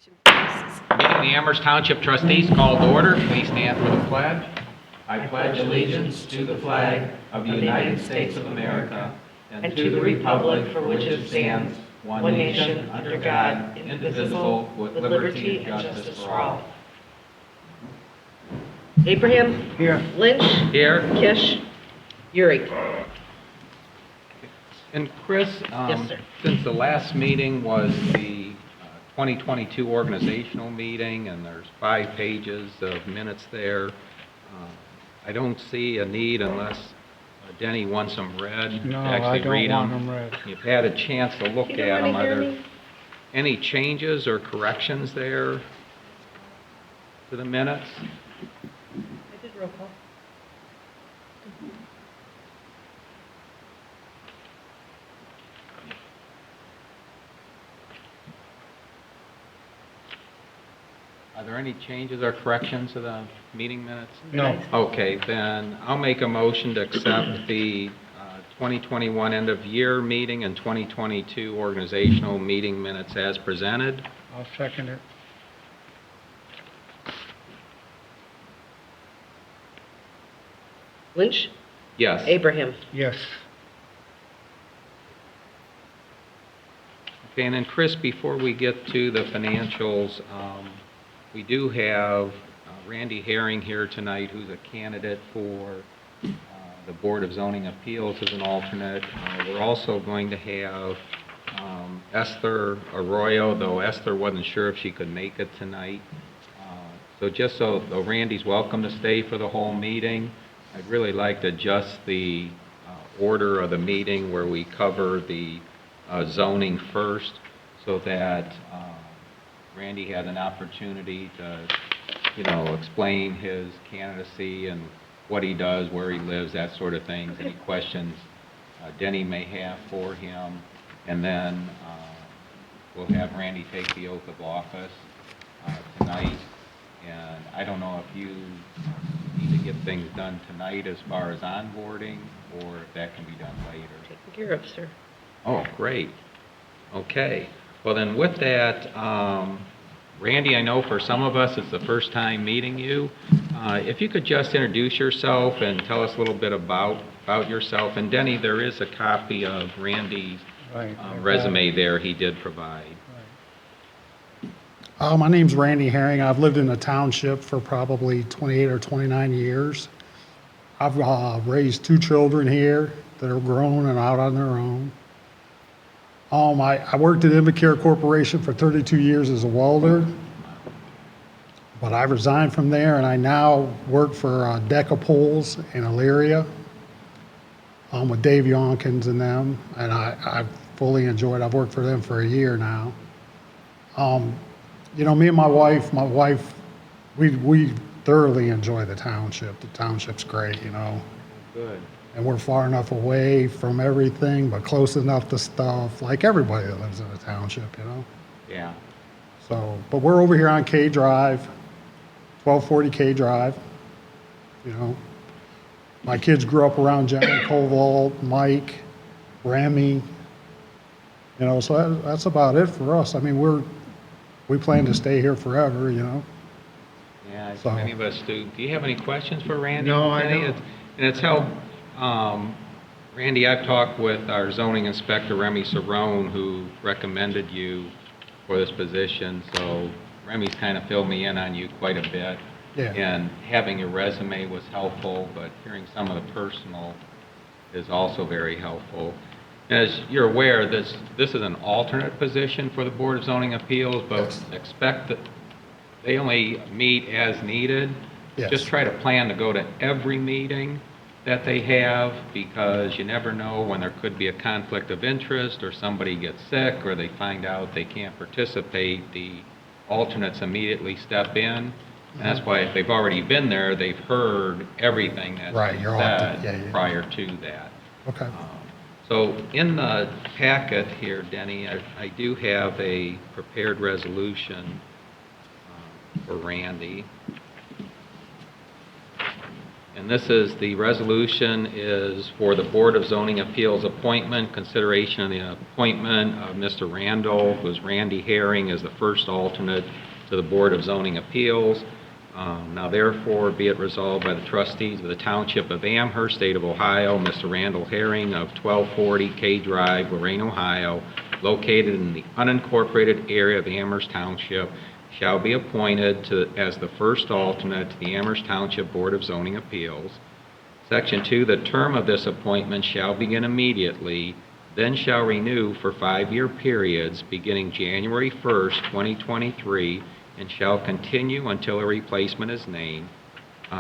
Meeting of the Amherst Township Trustees called to order. Please stand for the pledge. I pledge allegiance to the flag of the United States of America and to the republic for which it stands, one nation, under God, indivisible, with liberty and justice for all. Abraham? Here. Lynch? Here. Kish? Uri? And Chris, Yes, sir. since the last meeting was the 2022 organizational meeting, and there's 5 pages of minutes there, I don't see a need unless Denny wants them read. No, to actually I don't read want them. them read. You've had a chance to look You at don't them. wanna Are hear there me? any changes or corrections there to the minutes? I did roll call. Are there any changes or corrections to the meeting minutes? No. Okay, then I'll make a motion to accept the 2021 end-of-year meeting and 2022 organizational meeting minutes as presented. I'll second it. Lynch? Yes. Abraham? Yes. Okay, and then Chris, before we get to the financials, we do have Randy Herring here tonight, who's a candidate for the Board of Zoning Appeals as an alternate. We're also going to have Esther Arroyo, though Esther wasn't sure if she could make it tonight. So just so, though Randy's welcome to stay for the whole meeting, I'd really like to adjust the order of the meeting where we cover the zoning first, so that Randy had an opportunity to, explain his candidacy and what he does, where he lives, that sort of things, any questions Denny may have for him. And then we'll have Randy take the oath of office tonight. And I don't know if you need to get things done tonight as far as onboarding, or if that can be done later. Taken care of, sir. Oh, great. Okay. Well, then with that, Randy, I know for some of us it's the first time meeting you. If you could just introduce yourself and tell us a little bit about yourself. And Denny, there is a copy of Randy's Right. resume there he did provide. My name's Randy Herring. I've lived in the township for probably 28 or 29 years. I've raised 2 children here that are grown and out on their own. I worked at Invacare Corporation for 32 years as a welder, but I resigned from there, and I now work for Decapools in Elyria with Dave Yonkins and them, and I've fully enjoyed it. I've worked for them for a year now. Me and my wife, we thoroughly enjoy the township. The township's great, Good. and we're far enough away from everything, but close enough to stuff, like everybody that lives in the township, Yeah. So, but we're over here on K Drive, 1240 K Drive, My kids grew up around John Koval, Mike, Remy, so that's about it for us. I mean, we plan to stay here forever, Yeah, So- many of us do. Do you have any questions for Randy? No, I Denny? don't. And it's helped, Randy, I've talked with our zoning inspector, Remy Cerrone, who recommended you for this position, so Remy's kind of filled me in on you quite a bit. Yeah. And having your resume was helpful, but hearing some of the personal is also very helpful. As you're aware, this is an alternate position for the Board of Zoning Appeals, but Yes. expect that they only meet as needed. Yes. Just try to plan to go to every meeting that they have, because you never know when there could be a conflict of interest, or somebody gets sick, or they find out they can't participate. The alternates immediately step in. And that's why if they've already been there, they've heard everything that's Right, been you're said yeah. prior to that. Okay. So in the packet here, Denny, I do have a prepared resolution for Randy. And this is, the resolution is for the Board of Zoning Appeals appointment, consideration of the appointment of Mr. Randall, who's Randy Herring, as the first alternate to the Board of Zoning Appeals. Now therefore be it resolved by the trustees of the Township of Amherst, State of Ohio, Mr. Randall Herring of 1240 K Drive, Lorraine, Ohio, located in the unincorporated area of Amherst Township, shall be appointed as the first alternate to the Amherst Township Board of Zoning Appeals. Section 2, the term of this appointment shall begin immediately, then shall renew for 5-year periods beginning January 1st, 2023, and shall continue until a replacement is named.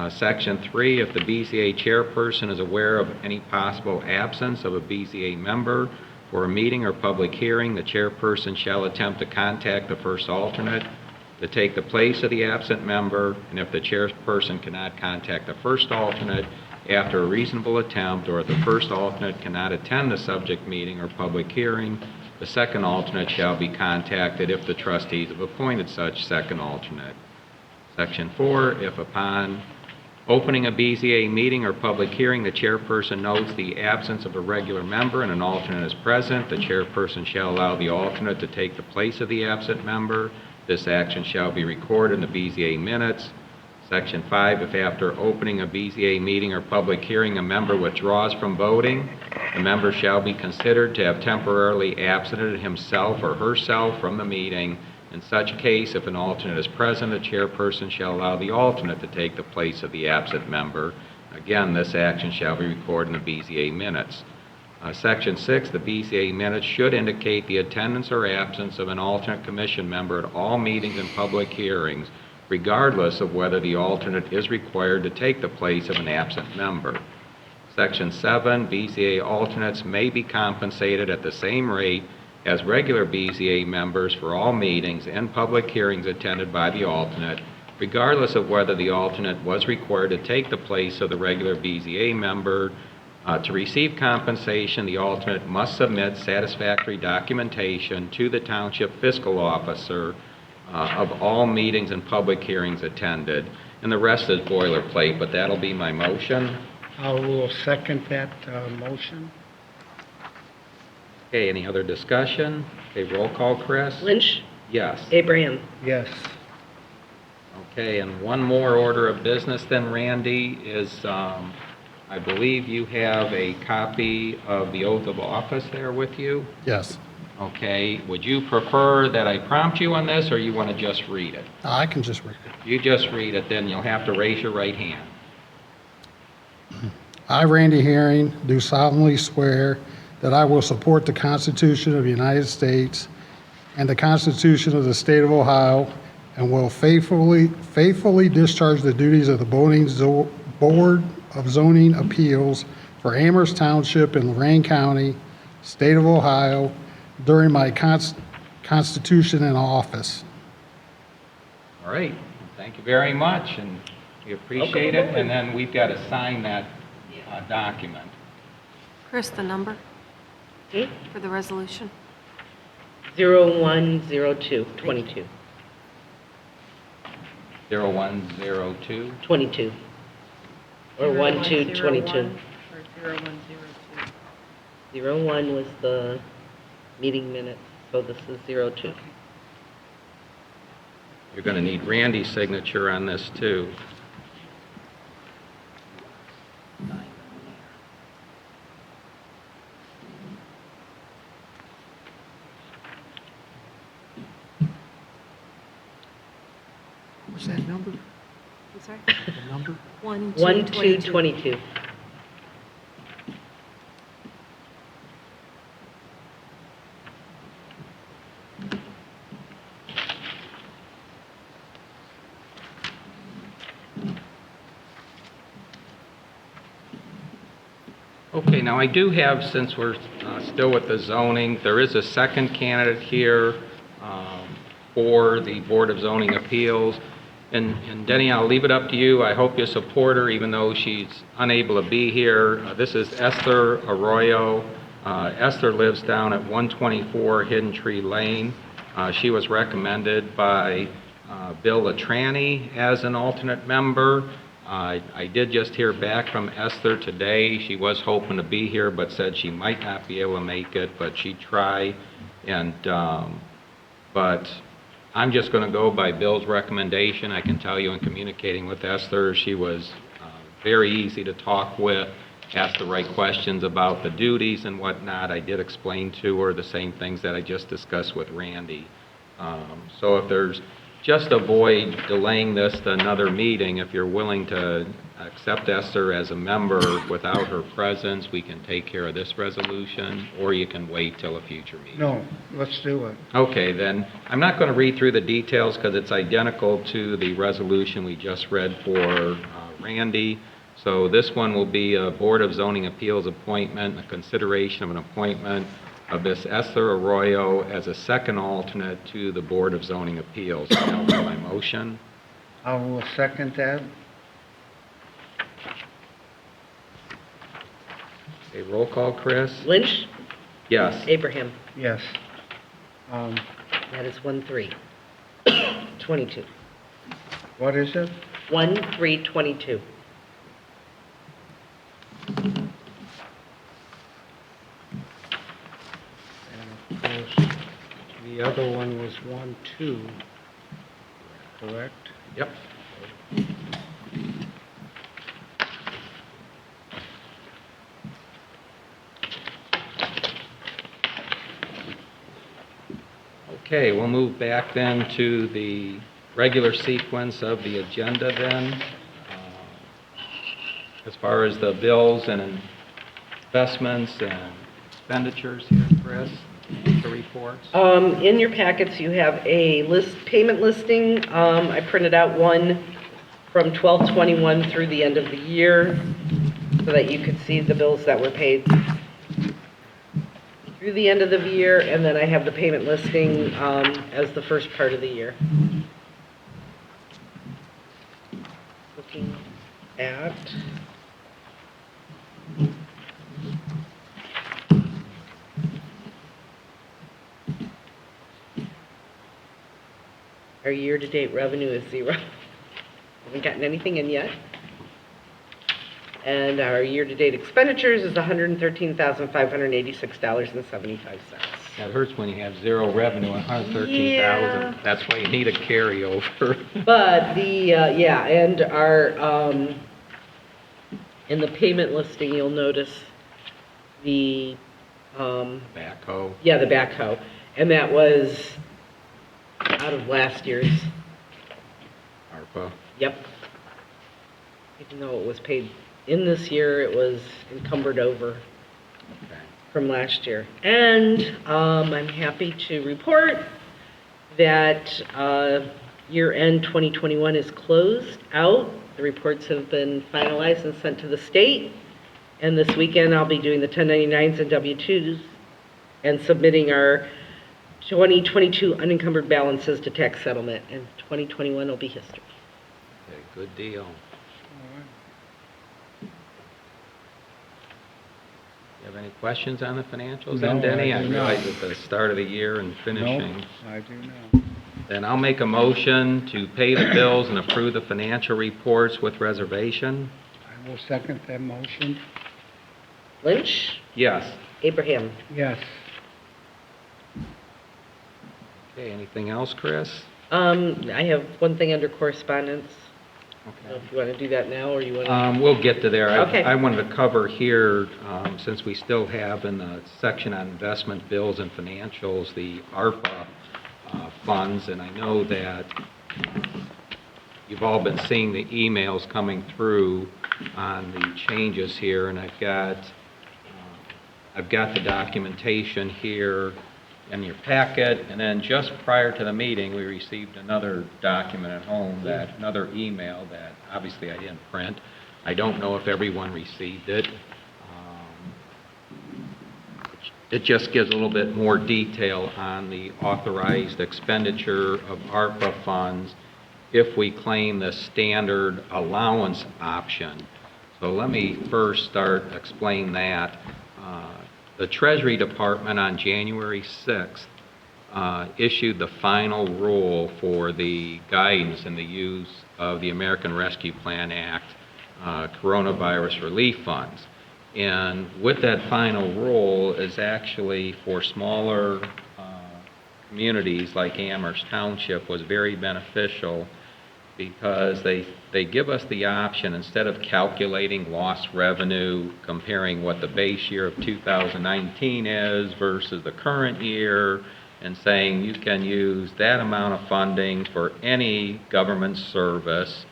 Section 3, if the BZA chairperson is aware of any possible absence of a BZA member for a meeting or public hearing, the chairperson shall attempt to contact the first alternate to take the place of the absent member, and if the chairperson cannot contact the first alternate after a reasonable attempt, or if the first alternate cannot attend the subject meeting or public hearing, the second alternate shall be contacted if the trustees have appointed such second alternate. Section 4, if upon opening a BZA meeting or public hearing, the chairperson notes the absence of a regular member and an alternate is present, the chairperson shall allow the alternate to take the place of the absent member. This action shall be recorded in the BZA minutes. Section 5, if after opening a BZA meeting or public hearing a member withdraws from voting, the member shall be considered to have temporarily absented himself or herself from the meeting. In such case, if an alternate is present, the chairperson shall allow the alternate to take the place of the absent member. Again, this action shall be recorded in the BZA minutes. Section 6, the BZA minutes should indicate the attendance or absence of an alternate commission member at all meetings and public hearings, regardless of whether the alternate is required to take the place of an absent member. Section 7, BZA alternates may be compensated at the same rate as regular BZA members for all meetings and public hearings attended by the alternate, regardless of whether the alternate was required to take the place of the regular BZA member. To receive compensation, the alternate must submit satisfactory documentation to the township fiscal officer of all meetings and public hearings attended. And the rest is boilerplate, but that'll be my motion. I will second that motion. Okay, any other discussion? Okay, roll call, Chris? Lynch, Yes. Abraham. Yes. Okay, and one more order of business then, Randy, is I believe you have a copy of the oath of office there with you. Yes, Okay, would you prefer that I prompt you on this, or you want to just read it? I can just read it. If you just read it, then you'll have to raise your right hand. I, Randy Herring, do solemnly swear that I will support the Constitution of the United States and the Constitution of the State of Ohio, and will faithfully discharge the duties of the Board of Zoning Appeals for Amherst Township in Lorraine County, State of Ohio, during my constitution and office. All right, thank you very much, and we appreciate it, and then we've got to sign that document. Chris, the number Hmm? for the resolution? 0102, 22. 0102. 22. Or 12, 22. Or 0102. 01 was the meeting minutes, so this is 02. You're going to need Randy's signature on this, too. What's that number? I'm sorry? The number? 1222. Okay, now I do have, since we're still with the zoning, there is a second candidate here for the Board of Zoning Appeals. And Denny, I'll leave it up to you. I hope you support her, even though she's unable to be here. This is Esther Arroyo. Esther lives down at 124 Hidden Tree Lane. She was recommended by Bill Latrani as an alternate member. I did just hear back from Esther today. She was hoping to be here, but said she might not be able to make it, but she'd try. And, but I'm just going to go by Bill's recommendation. I can tell you in communicating with Esther, she was very easy to talk with, asked the right questions about the duties and whatnot. I did explain to her the same things that I just discussed with Randy. So if there's, just avoid delaying this to another meeting. If you're willing to accept Esther as a member without her presence, we can take care of this resolution, or you can wait till a future meeting. No, let's do it. Okay, then, I'm not going to read through the details because it's identical to the resolution we just read for Randy. So this one will be a Board of Zoning Appeals appointment, a consideration of an appointment of Miss Esther Arroyo as a second alternate to the Board of Zoning Appeals. That'll be my motion. I will second that. Okay, roll call, Chris? Lynch, Yes. Abraham. Yes. That is 1-3. 22. What is it? 1-3-22. And of course, the other one was 1-2, correct? Yep. Okay, we'll move back then to the regular sequence of the agenda then. As far as the bills and investments and expenditures here, Chris, the reports. In your packets, you have a payment listing. I printed out one from 12/21 through the end of the year so that you could see the bills that were paid through the end of the year, and then I have the payment listing as the first part of the year. Looking at our year-to-date revenue is 0. Haven't gotten anything in yet. And our year-to-date expenditures is $113,586.75. That hurts when you have zero revenue and 113,000. Yeah. That's why you need a carryover. But and our, in the payment listing, you'll notice the, Backhoe. the backhoe. And that was out of last year's, ARPA. yep. Even though it was paid in this year, it was encumbered over Okay. from last year. And I'm happy to report that year-end 2021 is closed out. The reports have been finalized and sent to the state. And this weekend, I'll be doing the 1099s and W-2s and submitting our 2022 unencumbered balances to tax settlement. And 2021 will be history. Okay, good deal. You have any questions on the financials then, No, Denny? I I do realize not. at the start of the year and finishing. No, I do know. Then I'll make a motion to pay the bills and approve the financial reports with reservation. I will second that motion. Lynch, Yes. Abraham. Yes. Okay, anything else, Chris? I have one thing under correspondence. I don't know Okay. if you want to do that now or you want to... We'll get to there. Okay. I wanted to cover here, since we still have in the section on investment bills and financials, the ARPA funds, and I know that you've all been seeing the emails coming through on the changes here, and I've got the documentation here in your packet, and then just prior to the meeting, we received another document at home, another email that obviously I didn't print. I don't know if everyone received it. It just gives a little bit more detail on the authorized expenditure of ARPA funds if we claim the standard allowance option. So let me first start explaining that. The Treasury Department on January 6th issued the final rule for the guidance and the use of the American Rescue Plan Act coronavirus relief funds. And with that final rule is actually for smaller communities like Amherst Township was very beneficial because they give us the option, instead of calculating lost revenue, comparing what the base year of 2019 is versus the current year, and saying you can use that amount of funding for any government service,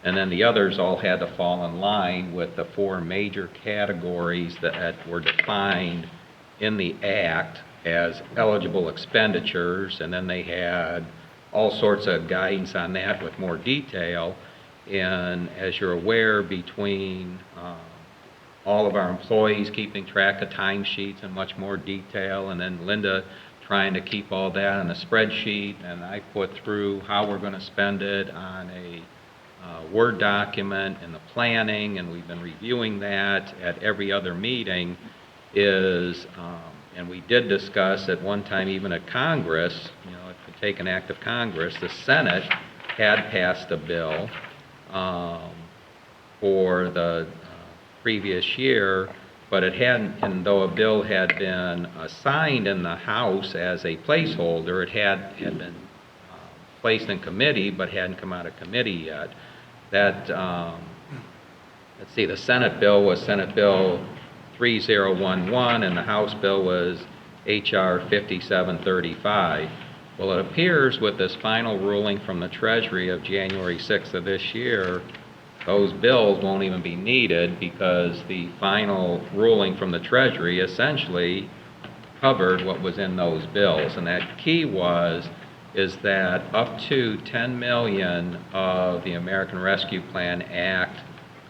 and then the others all had to fall in line with the 4 major categories that were defined in the Act as eligible expenditures, and then they had all sorts of guidance on that with more detail. And as you're aware, between all of our employees keeping track of timesheets in much more detail, and then Linda trying to keep all that on a spreadsheet, and I put through how we're going to spend it on a Word document in the planning, and we've been reviewing that at every other meeting, and we did discuss at one time, even at Congress, it could take an act of Congress, the Senate had passed a bill for the previous year, but it hadn't, and though a bill had been assigned in the House as a placeholder, it had been placed in committee, but hadn't come out of committee yet. That, let's see, the Senate bill was Senate Bill 3011, and the House bill was H.R. 5735. Well, it appears with this final ruling from the Treasury of January 6th of this year, those bills won't even be needed because the final ruling from the Treasury essentially covered what was in those bills. And that key is that up to $10 million of the American Rescue Plan Act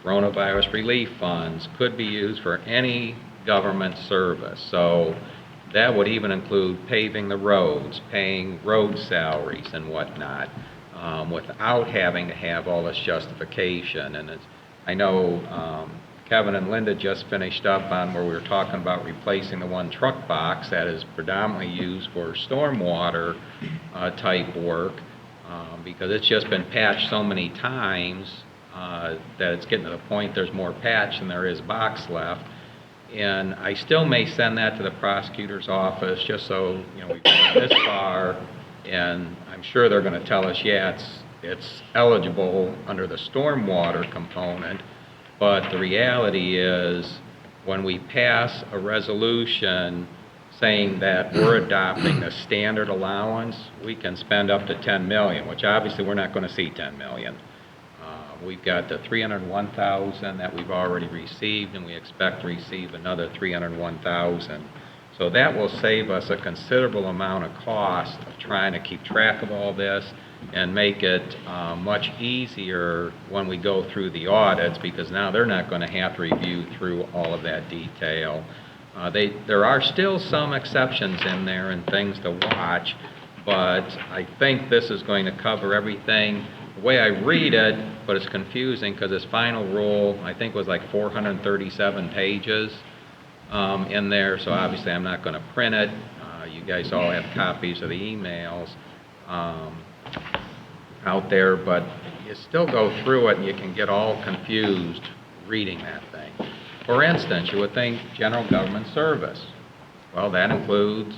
coronavirus relief funds could be used for any government service. So that would even include paving the roads, paying road salaries and whatnot, without having to have all this justification. And I know Kevin and Linda just finished up on where we were talking about replacing the one truck box that is predominantly used for stormwater type work, because it's just been patched so many times that it's getting to the point there's more patch than there is box left. And I still may send that to the prosecutor's office just so, we've gone this far, and I'm sure they're going to tell us, yeah, it's eligible under the stormwater component, but the reality is when we pass a resolution saying that we're adopting the standard allowance, we can spend up to $10 million, which obviously we're not going to see $10 million. We've got the $301,000 that we've already received, and we expect to receive another $301,000. So that will save us a considerable amount of cost of trying to keep track of all this and make it much easier when we go through the audits, because now they're not going to have to review through all of that detail. There are still some exceptions in there and things to watch, but I think this is going to cover everything. The way I read it, but it's confusing because this final rule, I think, was like 437 pages in there, so obviously I'm not going to print it. You guys all have copies of the emails out there, but you still go through it and you can get all confused reading that thing. For instance, you would think general government service. Well, that includes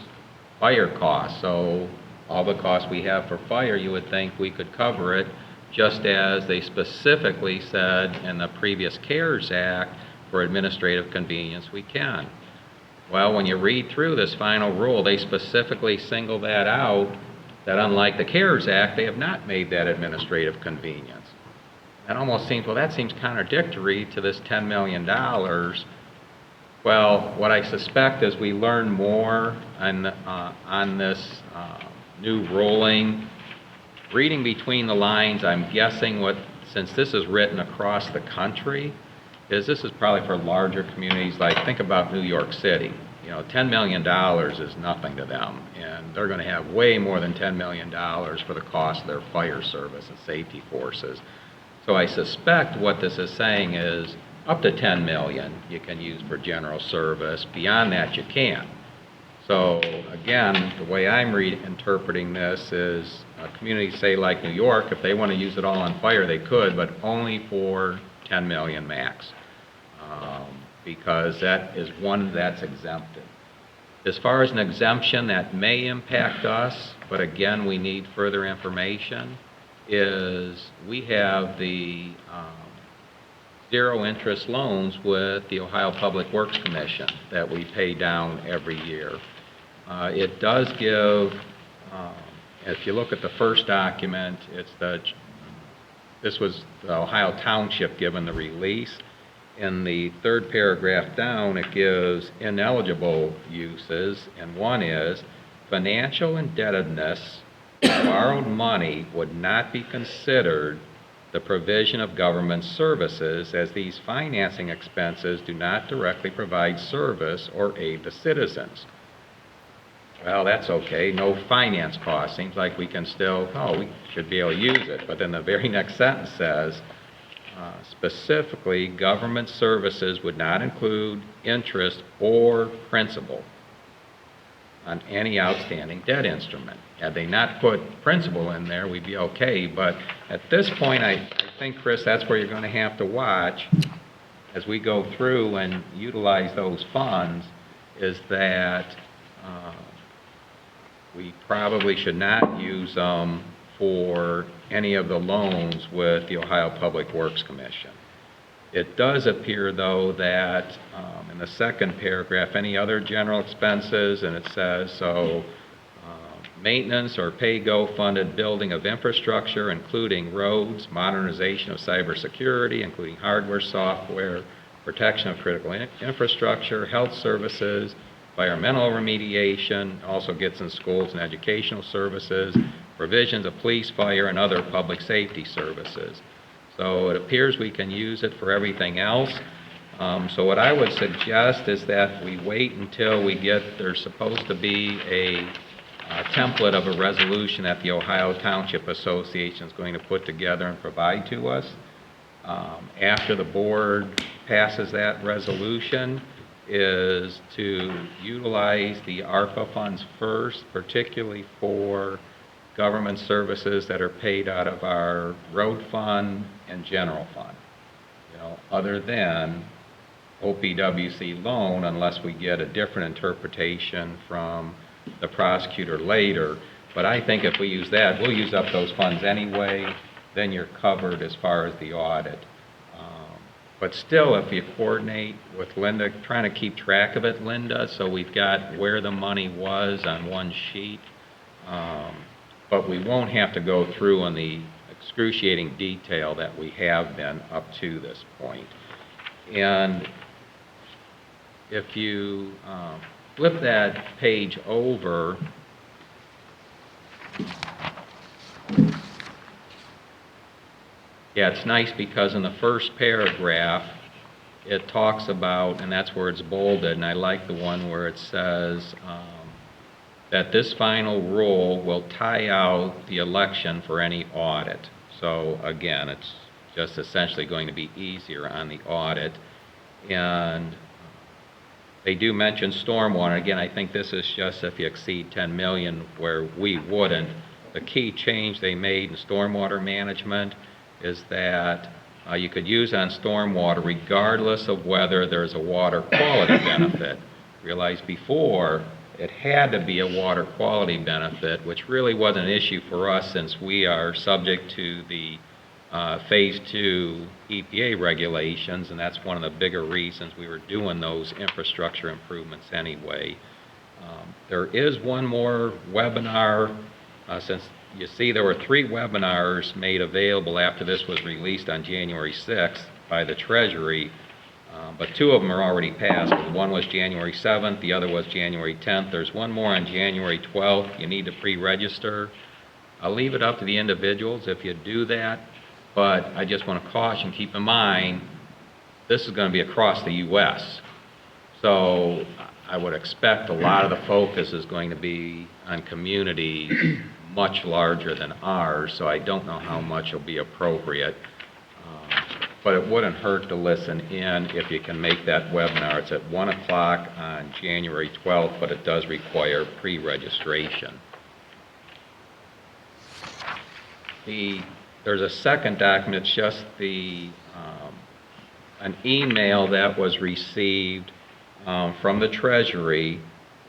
fire costs, so all the costs we have for fire, you would think we could cover it, just as they specifically said in the previous CARES Act, for administrative convenience, we can. Well, when you read through this final rule, they specifically single that out, that unlike the CARES Act, they have not made that administrative convenience. That almost seems, well, that seems contradictory to this $10 million. Well, what I suspect as we learn more on this new ruling, reading between the lines, I'm guessing since this is written across the country, this is probably for larger communities, like think about New York City. $10 million is nothing to them, and they're going to have way more than $10 million for the cost of their fire service and safety forces. So I suspect what this is saying is up to $10 million you can use for general service. Beyond that, you can't. So again, the way I'm interpreting this is communities say like New York, if they want to use it all on fire, they could, but only for 10 million max. Because that is one that's exempted. As far as an exemption that may impact us, but again, we need further information, is we have the zero interest loans with the Ohio Public Works Commission that we pay down every year. It does give, if you look at the first document, this was the Ohio Township given the release. In the third paragraph down, it gives ineligible uses, and one is financial indebtedness, borrowed money would not be considered the provision of government services, as these financing expenses do not directly provide service or aid the citizens. Well, that's okay, no finance cost. Seems like we can still, we should be able to use it. But then the very next sentence says, specifically, government services would not include interest or principal on any outstanding debt instrument. Had they not put principal in there, we'd be okay. But at this point, I think, Chris, that's where you're going to have to watch as we go through and utilize those funds, is that we probably should not use them for any of the loans with the Ohio Public Works Commission. It does appear, though, that in the second paragraph, any other general expenses, and it says, maintenance or pay-go funded building of infrastructure, including roads, modernization of cybersecurity, including hardware, software, protection of critical infrastructure, health services, environmental remediation, also gets in schools and educational services, provisions of police, fire, and other public safety services. So it appears we can use it for everything else. So what I would suggest is that we wait until there's supposed to be a template of a resolution that the Ohio Township Association is going to put together and provide to us. After the board passes that resolution, is to utilize the ARPA funds first, particularly for government services that are paid out of our road fund and general fund. Other than OPWC loan, unless we get a different interpretation from the prosecutor later. But I think if we use that, we'll use up those funds anyway, then you're covered as far as the audit. But still, if you coordinate with Linda, trying to keep track of it, Linda, so we've got where the money was on one sheet. But we won't have to go through in the excruciating detail that we have been up to this point. And if you flip that page over, yeah, it's nice because in the first paragraph, it talks about, and that's where it's bolded, and I like the one where it says that this final rule will tie out the election for any audit. So again, it's just essentially going to be easier on the audit. And they do mention stormwater. Again, I think this is just if you exceed 10 million where we wouldn't. The key change they made in stormwater management is that you could use on stormwater regardless of whether there's a water quality benefit. Realize before it had to be a water quality benefit, which really wasn't an issue for us since we are subject to the Phase 2 EPA regulations, and that's one of the bigger reasons we were doing those infrastructure improvements anyway. There is one more webinar, since you see there were 3 webinars made available after this was released on January 6th by the Treasury, but 2 of them are already passed. One was January 7th, the other was January 10th. There's one more on January 12th. You need to pre-register. I'll leave it up to the individuals if you do that, but I just want to caution, keep in mind, this is going to be across the U.S. So I would expect a lot of the focus is going to be on communities much larger than ours, so I don't know how much will be appropriate. but it wouldn't hurt to listen in if you can make that webinar. It's at 1 o'clock on January 12th, but it does require pre-registration. There's a second document. It's just an email that was received from the Treasury,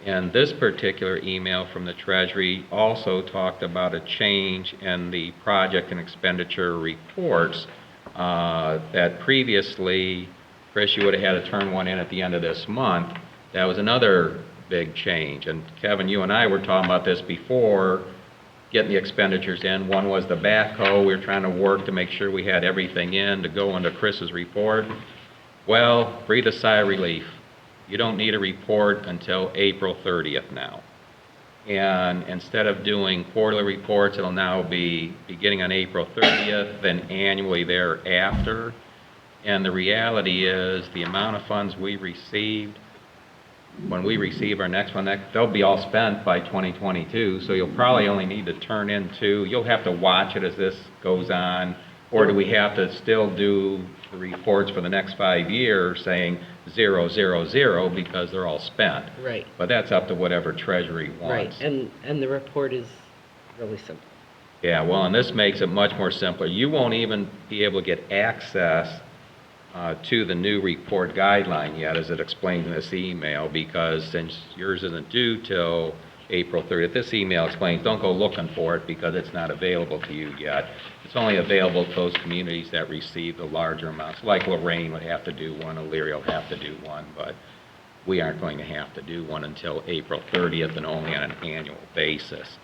and this particular email from the Treasury also talked about a change in the project and expenditure reports that previously, Chris, you would have had to turn one in at the end of this month. That was another big change, and Kevin, you and I were talking about this before, getting the expenditures in. One was the backhoe. We were trying to work to make sure we had everything in to go into Chris's report. Well, breathe a sigh of relief. You don't need a report until April 30th now. And instead of doing quarterly reports, it'll now be beginning on April 30th, then annually thereafter. And the reality is the amount of funds we received, when we receive our next one, they'll be all spent by 2022, so you'll probably only need to turn in two. You'll have to watch it as this goes on, or do we have to still do the reports for the next 5 years saying 0, 0, 0 because they're all spent? Right. But that's up to whatever Treasury wants. Right, and the report is really simple. Yeah, well, and this makes it much more simpler. You won't even be able to get access to the new report guideline yet, as it explained in this email, because since yours isn't due till April 30th, this email explains don't go looking for it because it's not available to you yet. It's only available to those communities that receive the larger amounts, like Lorraine would have to do one, Elyria will have to do one, but we aren't going to have to do one until April 30th and only on an annual basis.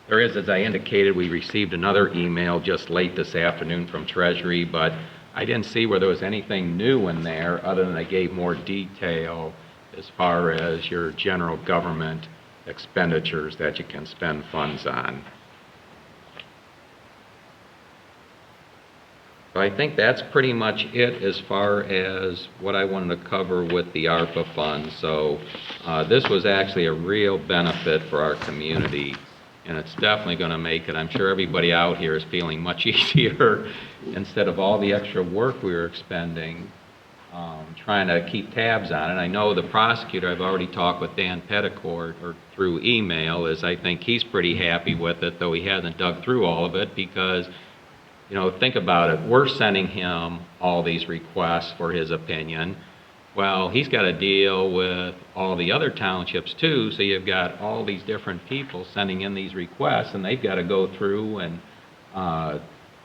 There is, as I indicated, we received another email just late this afternoon from Treasury, but I didn't see where there was anything new in there other than they gave more detail as far as your general government expenditures that you can spend funds on. So I think that's pretty much it as far as what I wanted to cover with the ARPA funds. So this was actually a real benefit for our community, and it's definitely going to make it, I'm sure everybody out here is feeling much easier instead of all the extra work we were expending trying to keep tabs on it. I know the prosecutor, I've already talked with Dan Petticourt or through email, is I think he's pretty happy with it, though he hasn't dug through all of it because, you know, think about it. We're sending him all these requests for his opinion. Well, he's got to deal with all the other townships too, so you've got all these different people sending in these requests, and they've got to go through and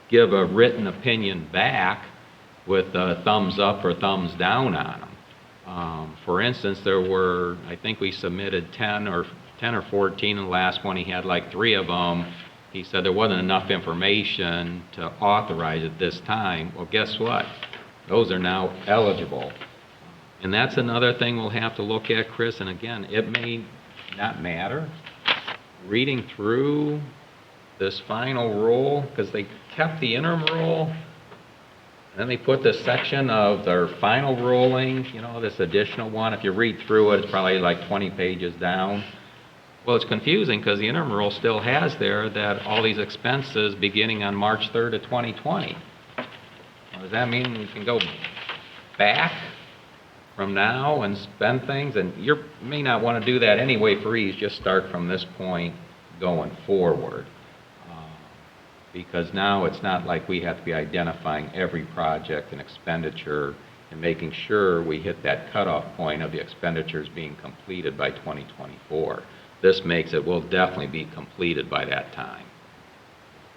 give a written opinion back with a thumbs up or thumbs down on them. For instance, there were, I think we submitted 10 or 14, and the last one he had like 3 of them. He said there wasn't enough information to authorize it this time. Well, guess what? Those are now eligible. And that's another thing we'll have to look at, Chris, and again, it may not matter. Reading through this final rule, because they kept the interim rule, and then they put this section of their final ruling, you know, this additional one. If you read through it, it's probably like 20 pages down. Well, it's confusing because the interim rule still has there that all these expenses beginning on March 3rd of 2020. Well, does that mean we can go back from now and spend things? And you may not want to do that anyway for ease. Just start from this point going forward. Because now it's not like we have to be identifying every project and expenditure and making sure we hit that cutoff point of the expenditures being completed by 2024. This makes it, will definitely be completed by that time.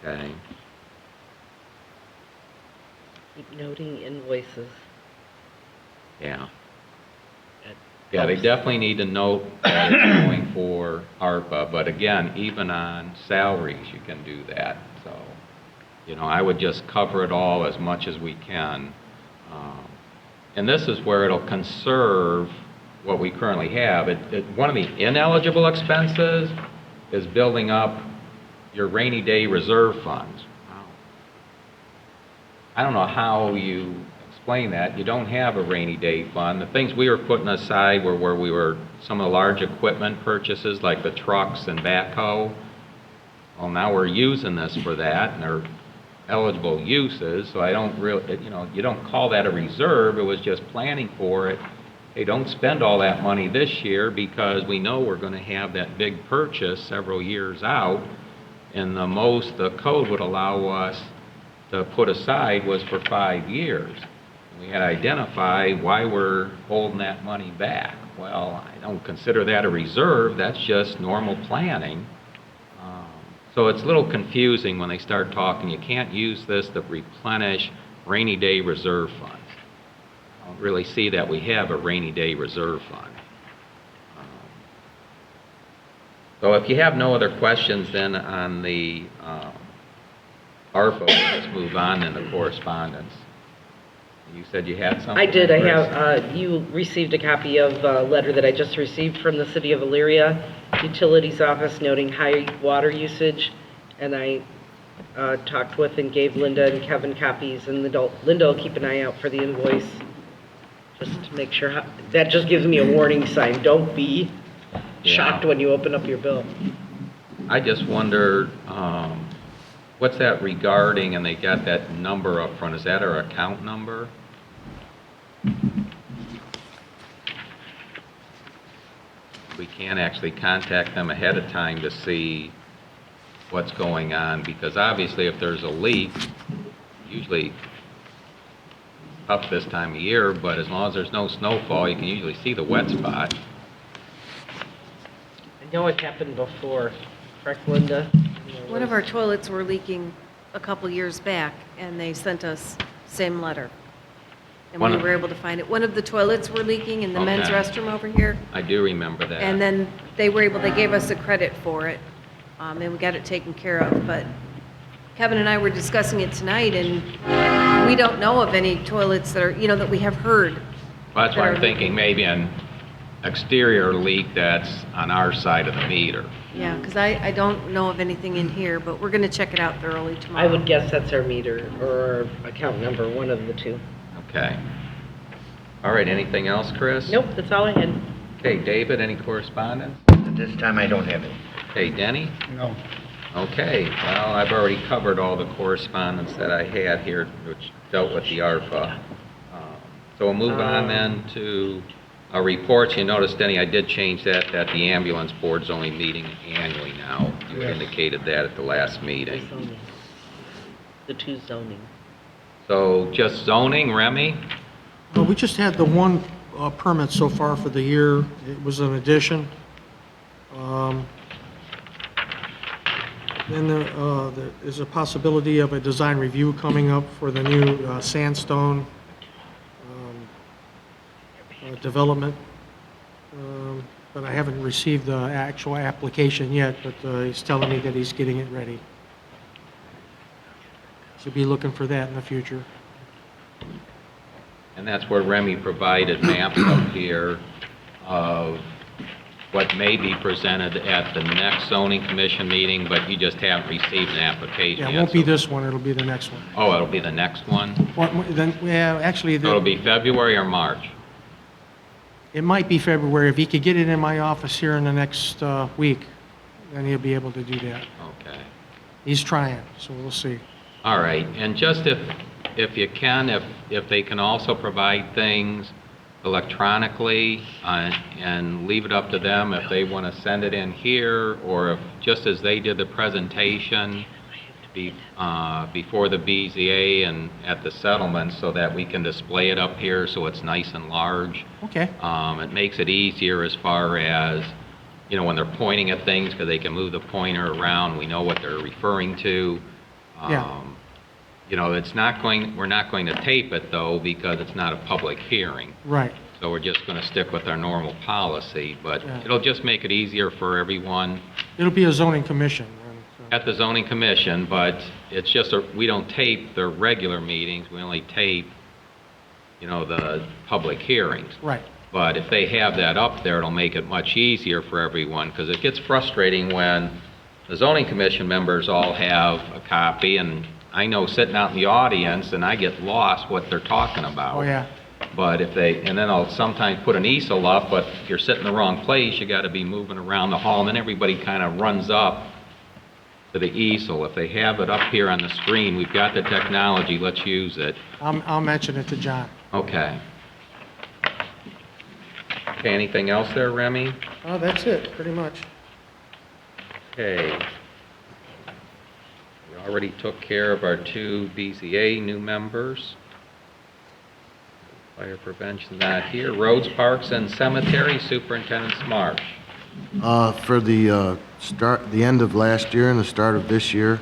Okay? Keep noting invoices. Yeah. That Yeah, they helps. definitely need to note that it's going for ARPA, but again, even on salaries, you can do that. So, you know, I would just cover it all as much as we can. And this is where it'll conserve what we currently have. One of the ineligible expenses is building up your rainy day reserve funds. Wow. I don't know how you explain that. You don't have a rainy day fund. The things we were putting aside were where we were, some of the large equipment purchases like the trucks and backhoe. Well, now we're using this for that, and eligible uses, so I don't really, you don't call that a reserve, it was just planning for it. Hey, don't spend all that money this year because we know we're gonna have that big purchase several years out, and the most the code would allow us to put aside was for 5 years. We had to identify why we're holding that money back. Well, I don't consider that a reserve, that's just normal planning. So it's a little confusing when they start talking, you can't use this to replenish rainy day reserve funds. I don't really see that we have a rainy day reserve fund. So if you have no other questions then on the ARPA, let's move on in the correspondence. You said you had something? I did. I Chris? have, you received a copy of a letter that I just received from the City of Elyria Utilities Office noting high water usage, and I talked with and gave Linda and Kevin copies, and Linda will keep an eye out for the invoice, just to make sure. That just gives me a warning sign. Don't be shocked when you open up your bill. I just wondered, what's that regarding, and they got that number up front, is that our account number? We can't actually contact them ahead of time to see what's going on, because obviously if there's a leak, usually up this time of year, but as long as there's no snowfall, you can usually see the wet spot. I know it happened before, correct, Linda? One of our toilets were leaking a couple years back, and they sent us same letter. And One we of- were able to find it. One of the toilets were leaking in the men's Okay. restroom over here, I do remember that. and then they gave us a credit for it, and we got it taken care of. But Kevin and I were discussing it tonight, and we don't know of any toilets that are, that we have heard. Well, that's why that I'm are thinking maybe an exterior leak that's on our side of the meter. Yeah, because I don't know of anything in here, but we're going to check it out thoroughly tomorrow. I would guess that's our meter or our account number, one of the two. Okay. All right, anything else, Chris? Nope, that's all I had. Okay, David, any correspondence? At this time, I don't have it. Okay, Denny? No. Okay, well, I've already covered all the correspondence that I had here, which dealt with the ARPA. So we'll move on then to our reports. You notice, Denny, I did change that the ambulance board's only meeting annually now. You Yes. indicated that at the last The meeting. zoning. The two zoning. So just zoning, Remy? We just had the one permit so far for the year. It was an addition. Then there is a possibility of a design review coming up for the new sandstone development. But I haven't received the actual application yet, but he's telling me that he's getting it ready. So be looking for that in the future. And that's where Remy provided maps up here of what may be presented at the next zoning commission meeting, but you just haven't received an application Yeah, yet. it won't be so- this one, it'll be the next one. Oh, it'll be the next one? Then, yeah, actually, So it'll be February or March? it might be February. If he could get it in my office here in the next week, then he'll be able to do that. Okay. He's trying, so we'll see. All right, and just if you can, if they can also provide things electronically and leave it up to them if they want to send it in here, or if, just as they did the presentation before the BZA and at the settlement, so that we can display it up here so it's nice and large. Okay, It makes it easier as far as, when they're pointing at things, because they can move the pointer around, we know what they're referring to. Yeah. We're not going to tape it though, because it's not a public hearing. right. So we're just going to stick with our normal policy, but Yeah. it'll just make it easier for everyone It'll be a zoning commission. at the zoning commission, but it's just, we don't tape the regular meetings, we only tape, the public hearings. Right, But if they have that up there, it'll make it much easier for everyone, because it gets frustrating when the zoning commission members all have a copy, and I know sitting out in the audience, and I get lost what they're talking about. oh, yeah, But and then I'll sometimes put an easel up, but if you're sitting in the wrong place, you gotta be moving around the hall, and then everybody kind of runs up to the easel. If they have it up here on the screen, we've got the technology, let's use it. I'll mention it to John. Okay. Okay, anything else there, Remy? Oh, that's it, pretty much. Okay. We already took care of our 2 BZA new members. Fire prevention not here. Roads, parks, and cemetery, Superintendent Smart. For the the end of last year and the start of this year,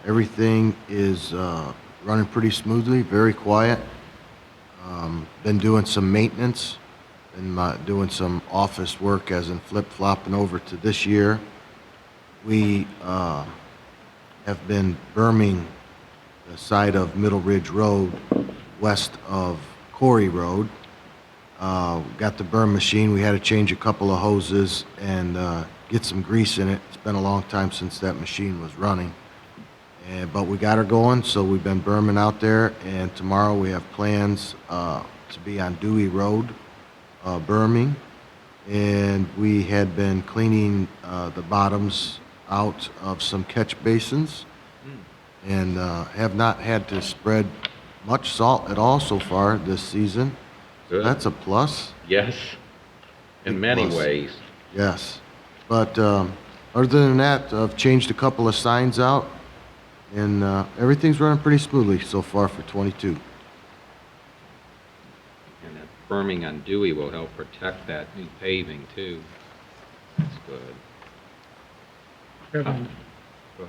everything is running pretty smoothly, very quiet. Been doing some maintenance, been doing some office work as in flip-flopping over to this year. We have been berming the side of Middle Ridge Road west of Corey Road. Got the berm machine. We had to change a couple of hoses and get some grease in it. It's been a long time since that machine was running. But we got her going, so we've been berming out there, and tomorrow we have plans to be on Dewey Road berming. And we had been cleaning the bottoms out of some catch basins and have not had to spread much salt at all so far this season. Good. That's a plus. Yes, in Big many plus. ways. Yes. But other than that, I've changed a couple of signs out, and everything's running pretty smoothly so far for 22. And that berming on Dewey will help protect that new paving, too. That's good. Kevin, Go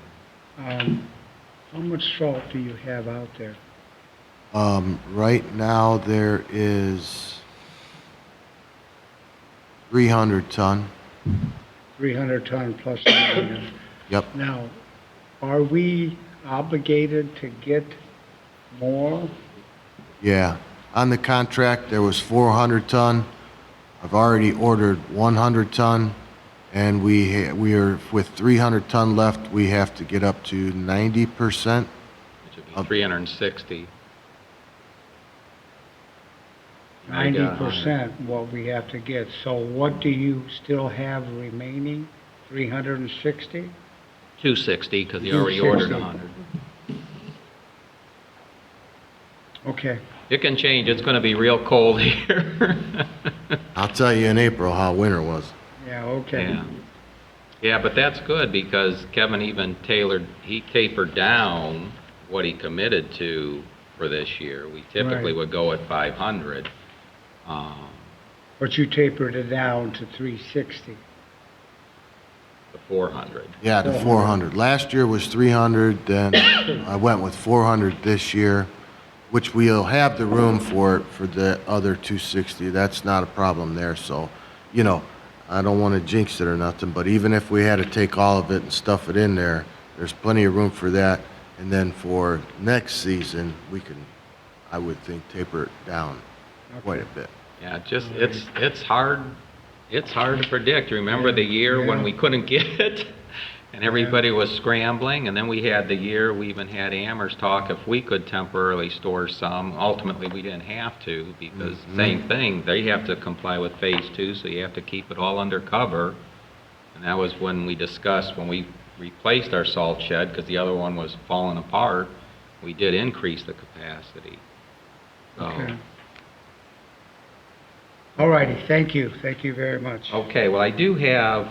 ahead. how much salt do you have out there? Right now, there is 300 ton. 300 ton plus. 300. Yep. Now, are we obligated to get more? Yeah. On the contract, there was 400 ton. I've already ordered 100 ton, and we are with 300 ton left. We have to get up to 90%. Which would be 360. I got 90% what we have to get. So what do you still have remaining? 360? 260, because you already ordered 260. 100. Okay. It can change. It's going to be real cold here. I'll tell you in April how winter was. Yeah, okay. Yeah. Yeah, but that's good because Kevin even tapered down what he committed to for this year. We typically Right. would go at 500. But you tapered it down to 360. The 400. Yeah, the 400. Last year was 300, then I went with 400 this year, which we'll have the room for the other 260. That's not a problem there. So, you know, I don't want to jinx it or nothing, but even if we had to take all of it and stuff it in there, there's plenty of room for that. And then for next season, we can, I would think, taper it down quite a bit. Yeah, it's hard to predict. Remember the year when we couldn't get it and everybody was scrambling, and then we had the year we even had Amherst talk if we could temporarily store some. Ultimately, we didn't have to because same thing, they have to comply with phase 2, so you have to keep it all under cover. And that was when we discussed when we replaced our salt shed because the other one was falling apart. We did increase the capacity. So, Okay. All righty, thank you. Thank you very much. okay, well, I do have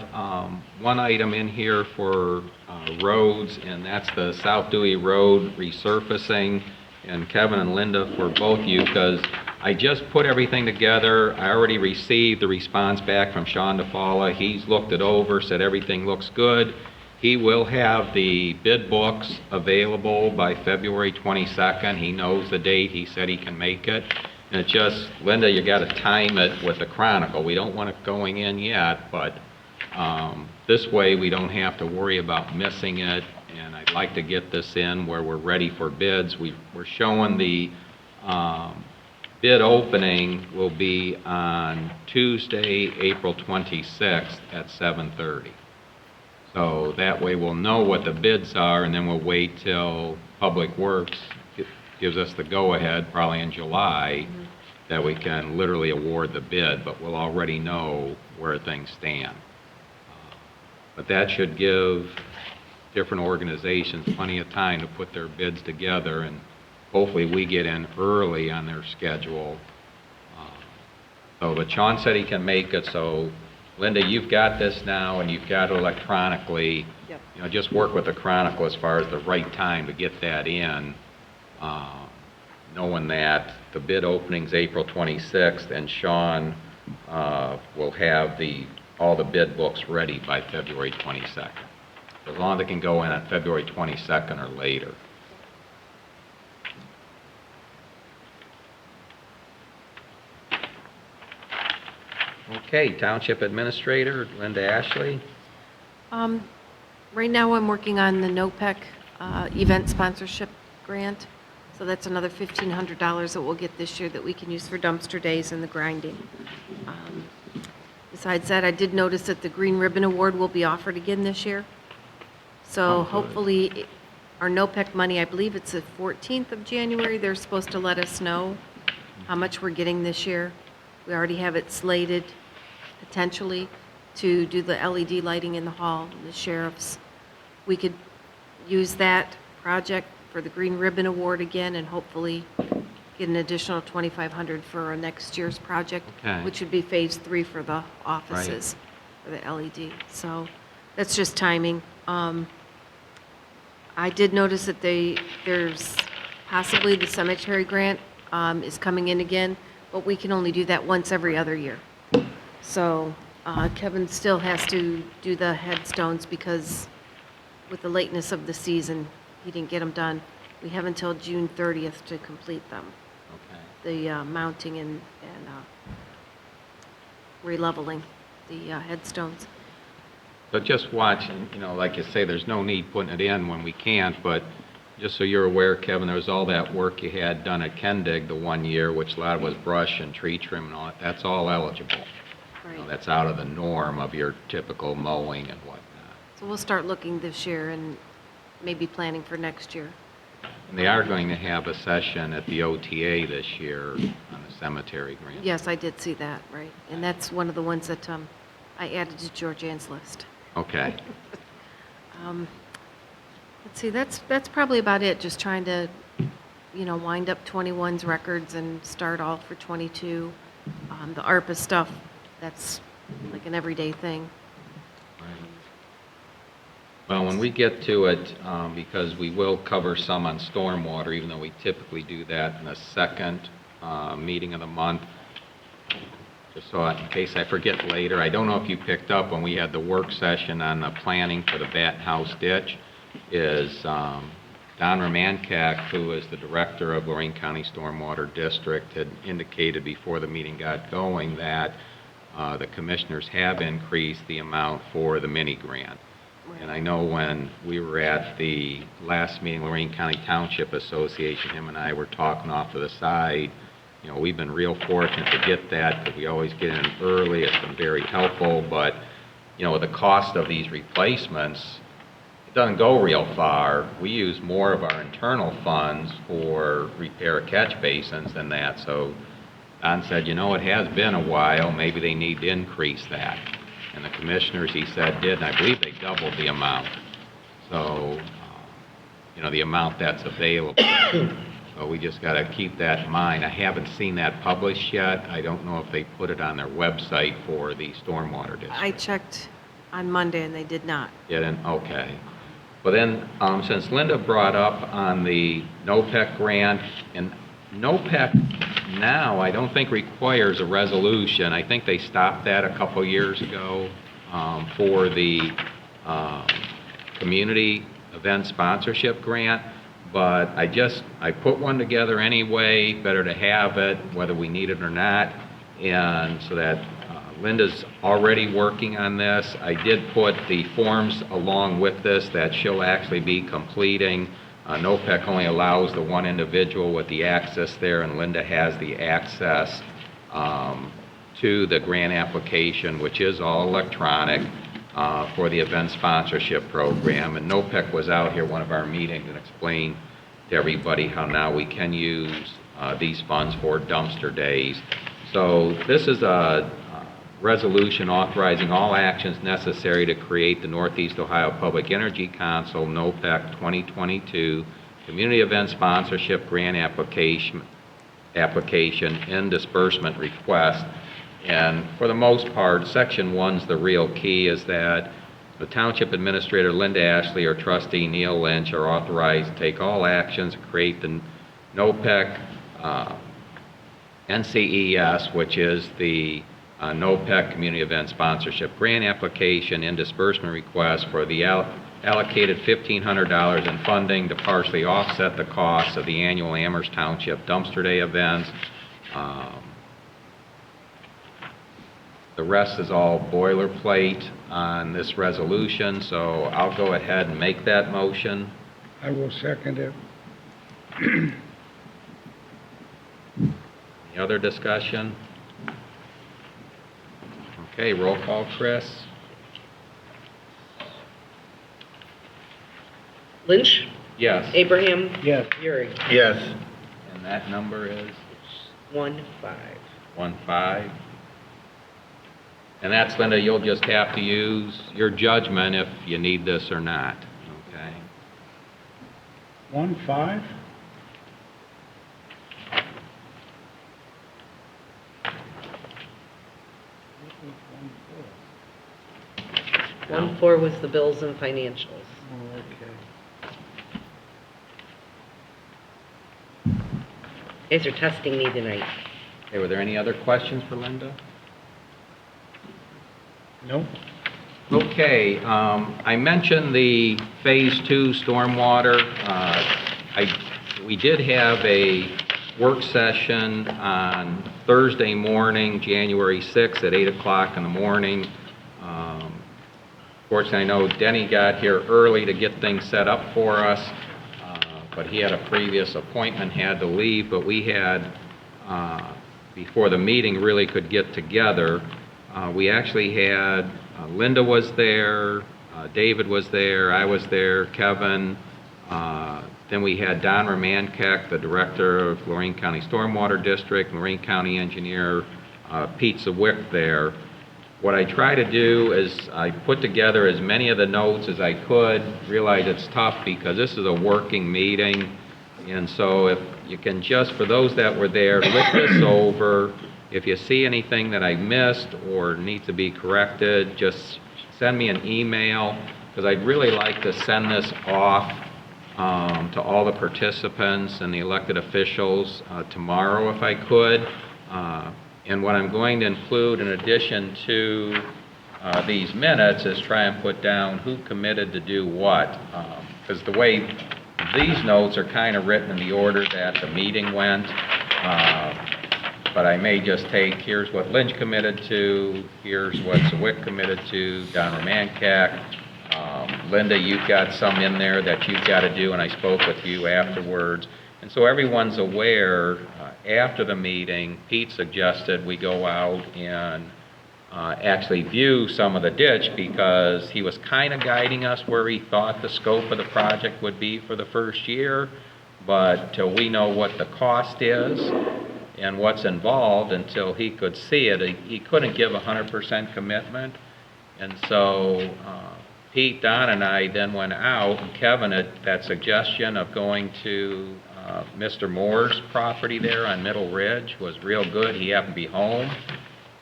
one item in here for roads, and that's the South Dewey Road resurfacing. And Kevin and Linda, for both you, because I just put everything together. I already received the response back from Sean DeFalla. He's looked it over, said everything looks good. He will have the bid books available by February 22nd. He knows the date. He said he can make it. And it's just, Linda, you got to time it with the Chronicle. We don't want it going in yet, but this way we don't have to worry about missing it. And I'd like to get this in where we're ready for bids. We're showing the bid opening will be on Tuesday, April 26th at 7:30. So that way we'll know what the bids are, and then we'll wait till Public Works gives us the go-ahead, probably in July, that we can literally award the bid, but we'll already know where things stand. But that should give different organizations plenty of time to put their bids together, and hopefully we get in early on their schedule. But Sean said he can make it, so Linda, you've got this now, and you've got it electronically. Yep. You know, just work with the Chronicle as far as the right time to get that in, knowing that the bid opening's April 26th, and Sean will have all the bid books ready by February 22nd. As long as they can go in on February 22nd or later. Okay, Township Administrator, Linda Ashley. Right now, I'm working on the NOPEC event sponsorship grant, so that's another $1,500 that we'll get this year that we can use for dumpster days and the grinding. Besides that, I did notice that the Green Ribbon Award will be offered again this year. So hopefully, our NOPEC money, I believe it's the 14th of January, they're supposed to let us know how much we're getting this year. We already have it slated, potentially, to do the LED lighting in the hall, the sheriff's. We could use that project for the Green Ribbon Award again, and hopefully get an additional $2,500 for our next year's project, Okay. which would be phase 3 for the offices, for the LED. So that's just timing. I did notice that there's possibly the cemetery grant is coming in again, but we can only do that once every other year. So Kevin still has to do the headstones because with the lateness of the season, he didn't get them done. We have until June 30th to complete them, Okay. the mounting and releveling the headstones. So just watch, and, you know, like you say, there's no need putting it in when we can't, but just so you're aware, Kevin, there was all that work you had done at Kendig the one year, which a lot was brush and tree trim and all that. That's all eligible. You know, Right. that's out of the norm of your typical mowing and whatnot. So we'll start looking this year and maybe planning for next year. And they are going to have a session at the OTA this year on the cemetery grant. Yes, I did see that, right. And that's one of the ones that I added to Georgianne's list. Okay. Let's see, that's probably about it, just trying to, wind up 21's records and start all for 22. The ARPA stuff, that's like an everyday thing. Well, when we get to it, because we will cover some on stormwater, even though we typically do that in the second meeting of the month, just so in case I forget later, I don't know if you picked up when we had the work session on the planning for the Batten House ditch, is Don Romankak, who is the director of Lorraine County Stormwater District, had indicated before the meeting got going that the commissioners have increased the amount for the mini grant. And I know when we were at the last meeting, Lorraine County Township Association, him and I were talking off to the side. We've been real fortunate to get that because we always get in early. It's been very helpful, but, with the cost of these replacements, it doesn't go real far. We use more of our internal funds for repair of catch basins than that. So Don said, it has been a while. Maybe they need to increase that. And the commissioners, he said, did, and I believe they doubled the amount. So, the amount that's available. So we just got to keep that in mind. I haven't seen that published yet. I don't know if they put it on their website for the stormwater district. I checked on Monday and they did not. Didn't? Okay. But then, since Linda brought up on the NOPEC grant, and NOPEC now I don't think requires a resolution. I think they stopped that a couple years ago for the community event sponsorship grant. But I put one together anyway, better to have it, whether we need it or not. And so that Linda's already working on this. I did put the forms along with this that she'll actually be completing. NOPEC only allows the one individual with the access there, and Linda has the access to the grant application, which is all electronic for the event sponsorship program. And NOPEC was out here one of our meetings and explained to everybody how now we can use these funds for dumpster days. So this is resolution authorizing all actions necessary to create the Northeast Ohio Public Energy Council, NOPEC 2022 Community Event Sponsorship Grant Application and disbursement request. And for the most part, Section 1's the real key, is that the Township Administrator Linda Ashley or Trustee Neil Lynch are authorized to take all actions to create the NOPEC NCES, which is the NOPEC Community Event Sponsorship Grant Application and disbursement request for the allocated $1,500 in funding to partially offset the costs of the annual Amherst Township Dumpster Day events. The rest is all boilerplate on this resolution, so I'll go ahead and make that motion. I will second it. Any other discussion? Okay, roll call, Chris. Lynch? Yes. Abraham? Yes. Euring? Yes. And that number is 1-5. 1-5. And that's, Linda, you'll just have to use your judgment if you need this or not, okay? 1-5? 1-4 was the bills and financials. Oh, okay. You guys are testing me tonight. Okay, were there any other questions for Linda? Nope. Okay, I mentioned the Phase 2 stormwater. We did have a work session on Thursday morning, January 6th at 8 o'clock in the morning. Fortunately, I know Denny got here early to get things set up for us, but he had a previous appointment, had to leave, but we had, before the meeting really could get together, we actually had, Linda was there, David was there, I was there, Kevin, then we had Don Romankek, the Director of Lorraine County Stormwater District, Lorraine County Engineer, Pete Zawick there. What I try to do is I put together as many of the notes as I could, realize it's tough because this is a working meeting, and so if you can just, for those that were there, look this over. If you see anything that I missed or needs to be corrected, just send me an email, because I'd really like to send this off to all the participants and the elected officials tomorrow if I could. And what I'm going to include in addition to these minutes is try and put down who committed to do what. Because the way these notes are kind of written in the order that the meeting went. But I may just take, here's what Lynch committed to, here's what Zawick committed to, Don Romankek. Linda, you've got some in there that you've got to do, and I spoke with you afterwards. And so everyone's aware, after the meeting, Pete suggested we go out and actually view some of the ditch, because he was kind of guiding us where he thought the scope of the project would be for the first year, but till we know what the cost is and what's involved, until he could see it, he couldn't give 100% commitment. And so Pete, Don, and I then went out, and Kevin had that suggestion of going to Mr. Moore's property there on Middle Ridge was real good. He happened to be home,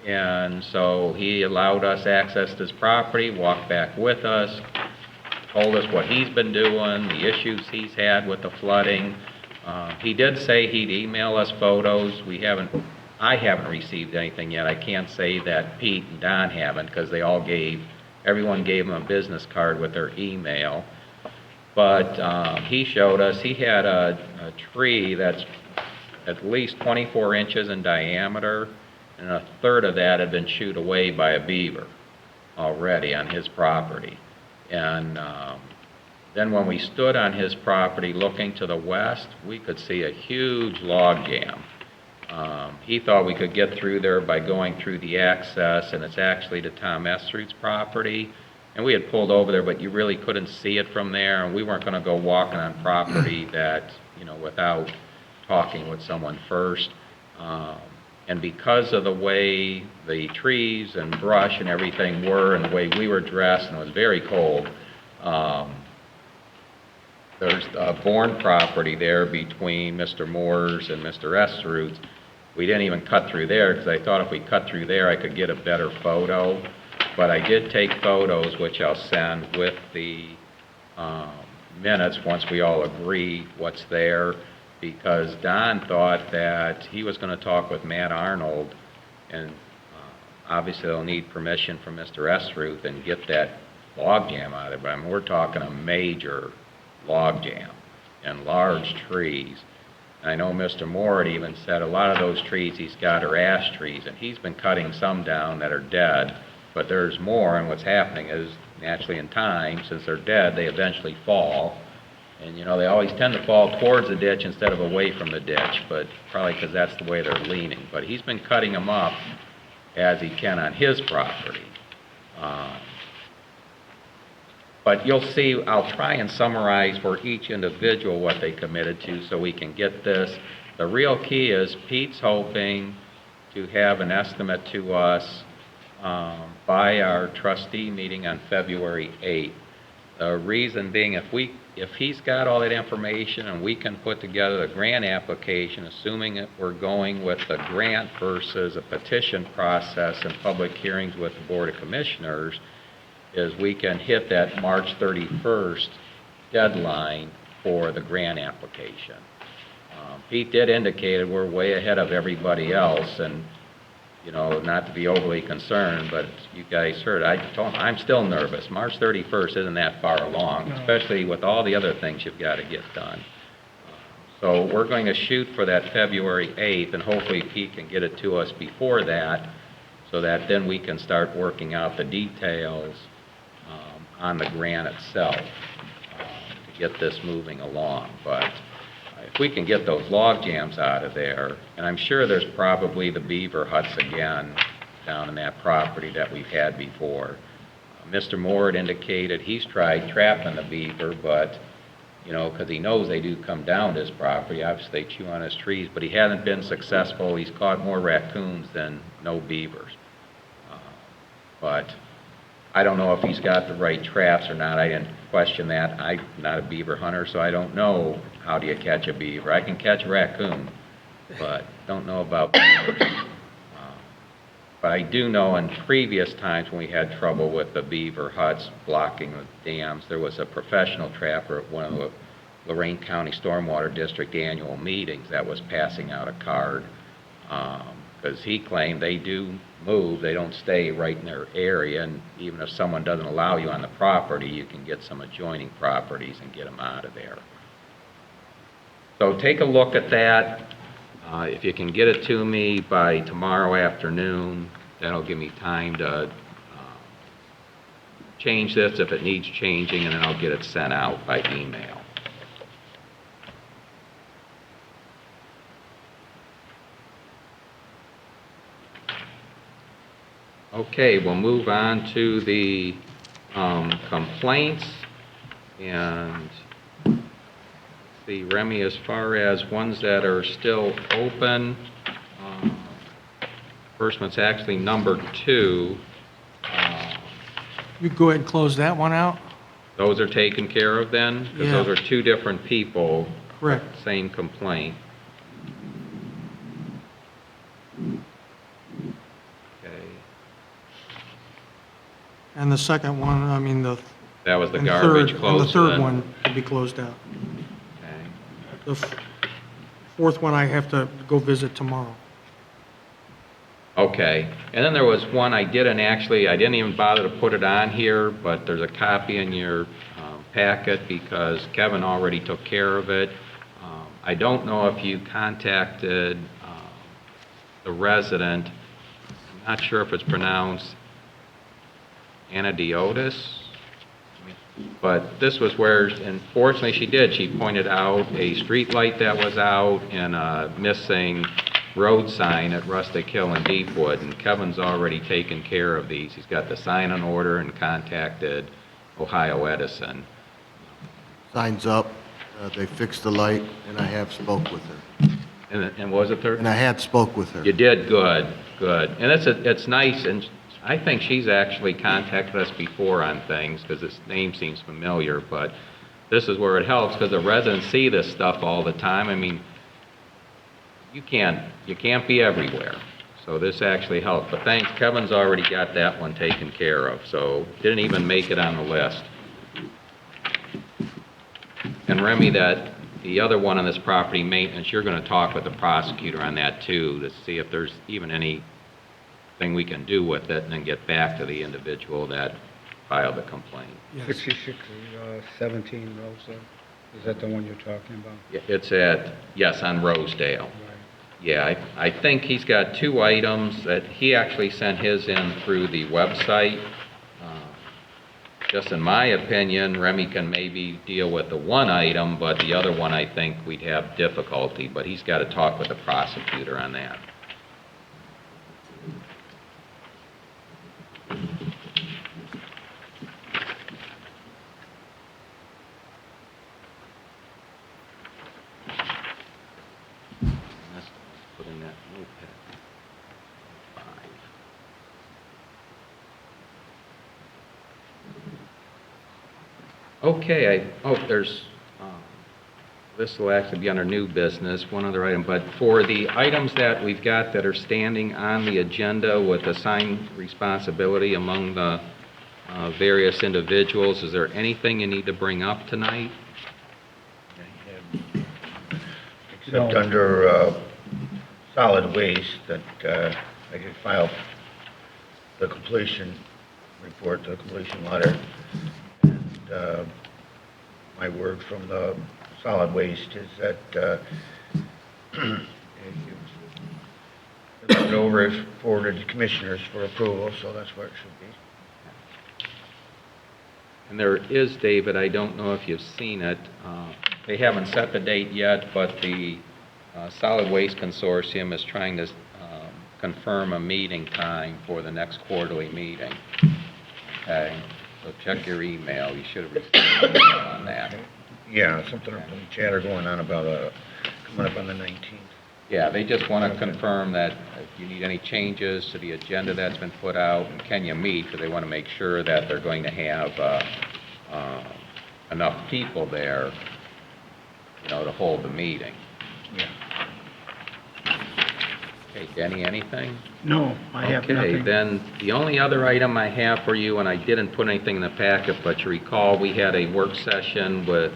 and so he allowed us access to his property, walked back with us, told us what he's been doing, the issues he's had with the flooding. He did say he'd email us photos. I haven't received anything yet. I can't say that Pete and Don haven't, because everyone gave him a business card with their email. But he showed us, he had a tree that's at least 24 inches in diameter, and a third of that had been chewed away by a beaver already on his property. And then when we stood on his property looking to the west, we could see a huge log jam. He thought we could get through there by going through the access, and it's actually to Tom Estrude's property. And we had pulled over there, but you really couldn't see it from there, and we weren't going to go walking on property that, without talking with someone first. And because of the way the trees and brush and everything were, and the way we were dressed, and it was very cold, there's a Bourne property there between Mr. Moore's and Mr. Estrud's. We didn't even cut through there, because I thought if we cut through there, I could get a better photo. But I did take photos, which I'll send with the minutes once we all agree what's there, because Don thought that he was going to talk with Matt Arnold, and obviously they'll need permission from Mr. Estruth and get that log jam out of it. But I mean, we're talking a major log jam and large trees. And I know Mr. Moore had even said a lot of those trees he's got are ash trees, and he's been cutting some down that are dead, but there's more, and what's happening is, naturally in time, since they're dead, they eventually fall. And, you know, they always tend to fall towards the ditch instead of away from the ditch, but probably because that's the way they're leaning. But he's been cutting them up as he can on his property. But you'll see, I'll try and summarize for each individual what they committed to so we can get this. The real key is Pete's hoping to have an estimate to us by our trustee meeting on February 8th. The reason being, if he's got all that information and we can put together the grant application, assuming that we're going with the grant versus a petition process and public hearings with the Board of Commissioners, is we can hit that March 31st deadline for the grant application. Pete did indicate we're way ahead of everybody else, and you know, not to be overly concerned, but you guys heard, I told him, I'm still nervous. March 31st isn't that far along, especially with all the other things you've got to get done. So we're going to shoot for that February 8th, and hopefully Pete can get it to us before that, so that then we can start working out the details on the grant itself to get this moving along. But if we can get those log jams out of there, and I'm sure there's probably the beaver huts again down in that property that we've had before. Mr. Moore had indicated he's tried trapping the beaver, but, you know, because he knows they do come down his property, obviously they chew on his trees, but he hasn't been successful. He's caught more raccoons than no beavers. But I don't know if he's got the right traps or not. I didn't question that. I'm not a beaver hunter, so I don't know how do you catch a beaver. I can catch a raccoon, but don't know about beavers. But I do know in previous times when we had trouble with the beaver huts blocking the dams, there was a professional trapper at one of the Lorraine County Stormwater District annual meetings that was passing out a card, because he claimed they do move, they don't stay right in their area, and even if someone doesn't allow you on the property, you can get some adjoining properties and get them out of there. So take a look at that. If you can get it to me by tomorrow afternoon, that'll give me time to change this if it needs changing, and then I'll get it sent out by email. Okay, we'll move on to the complaints. And see, Remy, as far as ones that are still open, first one's actually number 2. You go ahead and close that one out? Those are taken care of then? Because Yeah. those are 2 different people. Correct. Same complaint. Okay, And the second one, I mean, the... that was the and garbage third- closed. And the third then. one could be closed out. Okay. The fourth one I have to go visit tomorrow. Okay, and then there was one I didn't even bother to put it on here, but there's a copy in your packet because Kevin already took care of it. I don't know if you contacted the resident. I'm not sure if it's pronounced Anadiotis, but this was where, and fortunately she did. She pointed out a street light that was out and a missing road sign at Rustic Hill and Deepwood, and Kevin's already taken care of these. He's got the sign on order and contacted Ohio Edison. Signs up, they fixed the light, and I have spoke with her. And was it third? And I had spoke with her. You did, good, good. And it's nice, and I think she's actually contacted us before on things, because this name seems familiar, but this is where it helps, because the residents see this stuff all the time. I mean, you can't be everywhere, so this actually helps. But thanks, Kevin's already got that one taken care of, so didn't even make it on the list. And Remy, the other one on this property maintenance, you're gonna talk with the prosecutor on that too, to see if there's even anything we can do with it, and then get back to the individual that filed the complaint. Yes. 66, 17 Rosa, is that the one you're talking about? It's yes, on Rosedale. Right. Yeah, I think he's got 2 items that he actually sent his in through the website. Just in my opinion, Remy can maybe deal with the 1 item, but the other one I think we'd have difficulty, but he's got to talk with the prosecutor on that. Put in that notepad. 5. Okay, there's, this will actually be under new business, one other item, but for the items that we've got that are standing on the agenda with assigned responsibility among the various individuals, is there anything you need to bring up tonight? Except under solid waste that I could file the completion report, the completion letter. And my word from the solid waste is that it's over forwarded to commissioners for approval, so that's where it should be. And there is, David, I don't know if you've seen it, they haven't set the date yet, but the Solid Waste Consortium is trying to confirm a meeting time for the next quarterly meeting. Okay, so check your email, you should have received an email on that. Yeah, something, chatter going on about coming up on the 19th. Yeah, they just want to confirm that if you need any changes to the agenda that's been put out, and can you meet, because they want to make sure that they're going to have enough people there, you know, to hold the meeting. Yeah. Okay, Denny, anything? No, I have nothing. Okay, then, the only other item I have for you, and I didn't put anything in the packet, but you recall, we had a work session with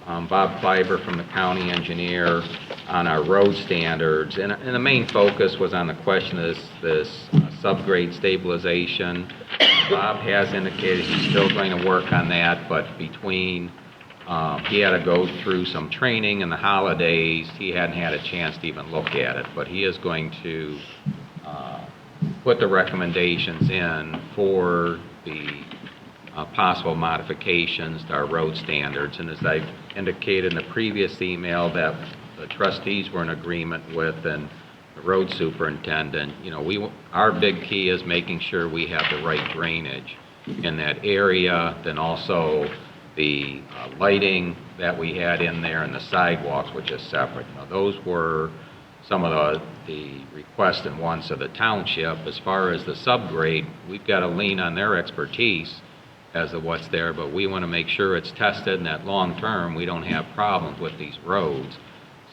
Bob Kleiber from the county engineer on our road standards, and the main focus was on the question of this subgrade stabilization. Bob has indicated he's still going to work on that, but between he had to go through some training in the holidays, he hadn't had a chance to even look at it, but he is going to put the recommendations in for the possible modifications to our road standards. And as I indicated in the previous email that the trustees were in agreement with, and the road superintendent, you know, our big key is making sure we have the right drainage in that area, then also the lighting that we had in there and the sidewalks, which is separate. Now, those were some of the requests and wants of the township. As far as the subgrade, we've got to lean on their expertise as to what's there, but we want to make sure it's tested and that long-term we don't have problems with these roads.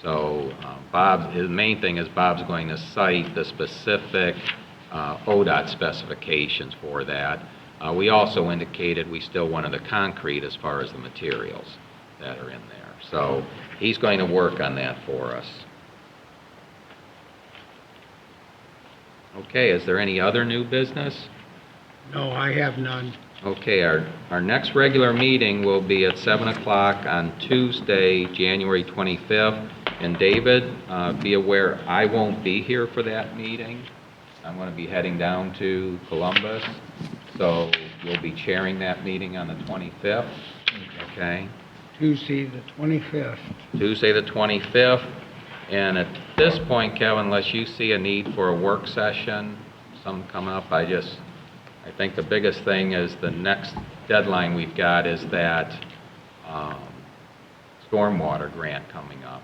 So his main thing is Bob's going to cite the specific ODOT specifications for that. We also indicated we still wanted the concrete as far as the materials that are in there. So he's going to work on that for us. Okay, is there any other new business? No, I have none. Okay, our next regular meeting will be at 7 o'clock on Tuesday, January 25th. And David, be aware, I won't be here for that meeting. I'm going to be heading down to Columbus. So you'll be chairing that meeting on the 25th, okay? Tuesday, the 25th. Tuesday, the 25th. And at this point, Kevin, unless you see a need for a work session, something coming up, I think the biggest thing is the next deadline we've got is that stormwater grant coming up.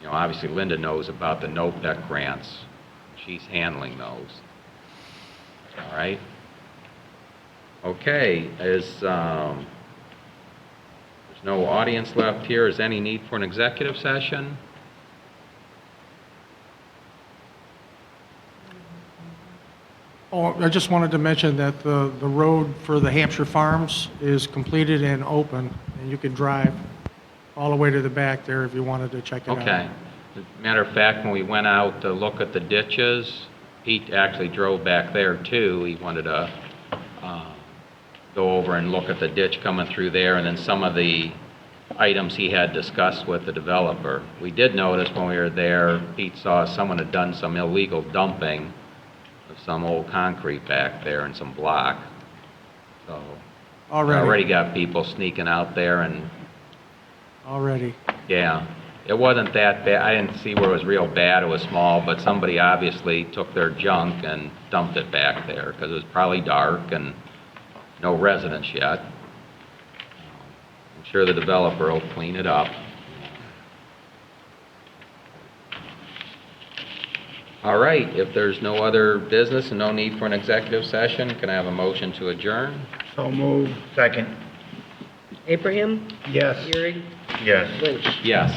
you know, obviously Linda knows about the NOPEC grants. She's handling those. All right? Okay, there's no audience left here. Is any need for an executive session? Oh, I just wanted to mention that the road for the Hampshire Farms is completed and open, and you can drive all the way to the back there if you wanted to check it out. Okay. As a matter of fact, when we went out to look at the ditches, Pete actually drove back there too. He wanted to go over and look at the ditch coming through there and then some of the items he had discussed with the developer. We did notice when we were there, Pete saw someone had done some illegal dumping of some old concrete back there and some block. So already got people sneaking out there and Already. yeah, it wasn't that bad. I didn't see where it was real bad. It was small, but somebody obviously took their junk and dumped it back there because it was probably dark and no residents yet. I'm sure the developer will clean it up. All right, if there's no other business and no need for an executive session, can I have a motion to adjourn? So move. Second. Abraham? Yes. Euring? Yes. Lynch? Yes.